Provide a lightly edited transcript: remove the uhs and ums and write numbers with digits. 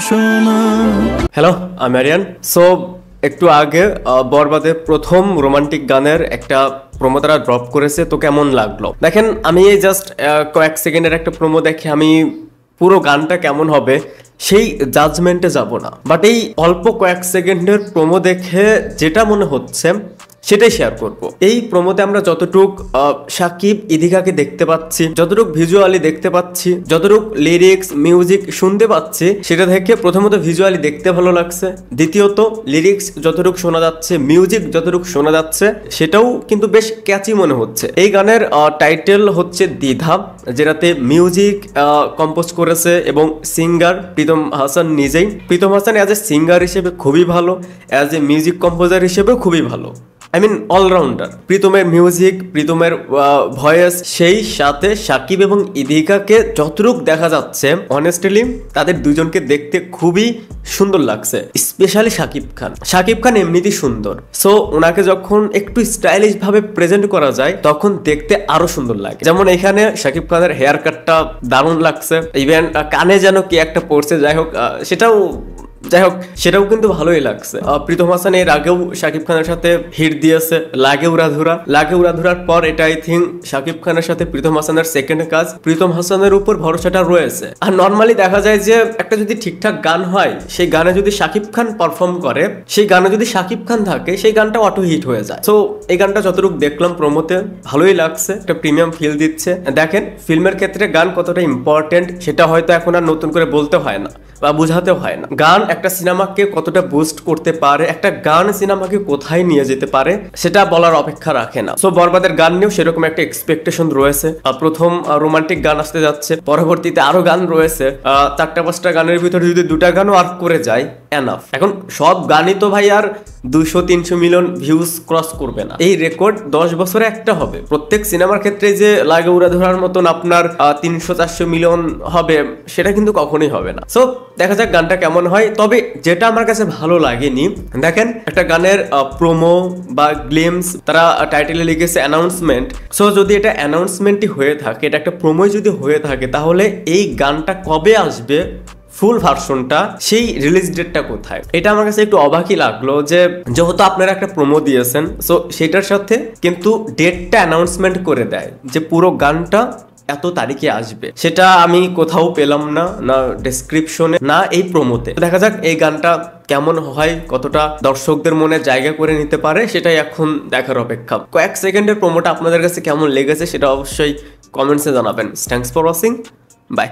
শোনা। হ্যালো, আমি আরিয়ান। সো একটু আগে বরবাদের প্রথম রোমান্টিক গানের একটা প্রোমো তারা ড্রপ করেছে, তো কেমন লাগলো দেখেন। আমি এই জাস্ট কয়েক সেকেন্ডের একটা প্রোমো দেখে আমি পুরো গানটা কেমন হবে সেই জাজমেন্টে যাব না, বাট এই অল্প কয়েক সেকেন্ডের প্রোমো দেখে যেটা মনে হচ্ছে সেটাই শেয়ার করব। এই প্রোমোতে আমরা যতটুক সাকিব ইদিকাকে দেখতে পাচ্ছি, যতটুক ভিজুয়ালি দেখতে পাচ্ছি, যতটুক লিরিক্স মিউজিক শুনতে পাচ্ছি, সেটা থেকে প্রথমত ভিজুয়ালি দেখতে ভালো লাগছে, দ্বিতীয়ত লিরিক্স যতটুক শোনা যাচ্ছে, মিউজিক যতটুক শোনা যাচ্ছে সেটাও কিন্তু বেশ ক্যাচি মনে হচ্ছে। এই গানের টাইটেল হচ্ছে দ্বিধা, যেটাতে মিউজিক কম্পোজ করেছে এবং সিঙ্গার প্রীতম হাসান নিজেই। Pritam Hasan as a singer হিসেবে খুবই ভালো, অ্যাজ এ মিউজিক কম্পোজার হিসেবেও খুবই ভালো। I mean allrounder. প্রীতমের মিউজিক, প্রীতমের ভয়েস, সেই সাথে সাকিব এবং ইদিকাকে যতটুক দেখা যাচ্ছে অনেস্টলি তাদের দুজনকে দেখতে খুবই সুন্দর লাগছে। স্পেশালি সাকিব খান। সাকিব খান এমনিতেই সুন্দর, সো ওনাকে যখন একটু স্টাইলিশ ভাবে প্রেজেন্ট করা যায় তখন দেখতে আরো সুন্দর লাগে। যেমন এখানে সাকিব খানের হেয়ার কাটটা দারুণ লাগছে, ইভেন কানে যেন কি একটা পড়ছে, যাই হোক সেটাও কিন্তু ভালোই লাগছে। প্রীতম হাসান এর আগেও শাকিব খানের সাথে হিট দিয়েছে লাগে উড়াধুরার পর এটা আই থিঙ্ক শাকিব খানের সাথে প্রীতম হাসানের সেকেন্ড কাজ। প্রীতম হাসানের উপর ভরসাটা রয়েছে। আর নর্মালি দেখা যায় যে একটা যদি ঠিকঠাক গান হয়, সেই গানে যদি শাকিব খান পারফর্ম করে, সেই গানে যদি শাকিব খান থাকে, সেই গানটা অটো হিট হয়ে যায়। সো এই গানটা যতটুকু দেখলাম প্রোমোতে ভালোই লাগছে, একটা প্রিমিয়াম ফিল দিচ্ছে। দেখেন ফিল্মের ক্ষেত্রে গান কতটা ইম্পর্টেন্ট সেটা হয়তো এখন আর নতুন করে বলতে হয় না বা বোঝাতে হয় না। গান একটা সিনেমাকে কতটা বুস্ট করতে পারে, একটা গান সিনেমাকে কোথায় নিয়ে যেতে পারে সেটা বলার অপেক্ষা রাখে না। সো বরবাদের গান নিয়েও সেরকম একটা এক্সপেকটেশন রয়েছে। প্রথম রোমান্টিক গান আসতে যাচ্ছে, পরবর্তীতে আরো গান রয়েছে। 4-5টা গানের ভিতরে যদি 2টা গানও আর্ক করে যায় এনাফ। এখন সব গানই তো ভাই আর 200-300 মিলিয়ন ভিউজ ক্রস করবে না, এই রেকর্ড 10 বছরে একটা হবে। প্রত্যেক সিনেমার ক্ষেত্রে যে লাগে উড়াধুরার মতন আপনার 300-400 মিলিয়ন হবে সেটা কিন্তু কখনোই হবে না। সো দেখা যাক গানটা কেমন হয়। তবে যেটা আমার কাছে ভালো লাগেনি, দেখেন একটা গানের প্রোমো বা গ্লিমস তারা টাইটেলে লিখেছে অ্যানাউন্সমেন্ট। সো যদি এটা অ্যানাউন্সমেন্টই হয়ে থাকে, এটা একটা প্রোমোই যদি হয়ে থাকে, তাহলে এই গানটা কবে আসবে ফুল ভার্সনটা, সেই রিলিজ ডেটটা কোথায়? এটা আমার কাছে একটু অবাকই লাগলো যে যেহেতু আপনারা একটা প্রোমো দিয়েছেন, সো সেটার সাথে কিন্তু ডেটটা অ্যানাউন্সমেন্ট করে দেয় যে পুরো গানটা এত তারিখে আসবে। সেটা আমি কোথাও পেলাম না, না ডেসক্রিপশনে, না এই প্রোমোতে। দেখা যাক এই গানটা কেমন হয়, কতটা দর্শকদের মনে জায়গা করে নিতে পারে, সেটাই এখন দেখার অপেক্ষা। কয়েক সেকেন্ডের প্রোমোটা আপনাদের কাছে কেমন লেগেছে সেটা অবশ্যই কমেন্টসে জানাবেন। Thanks for watching, by.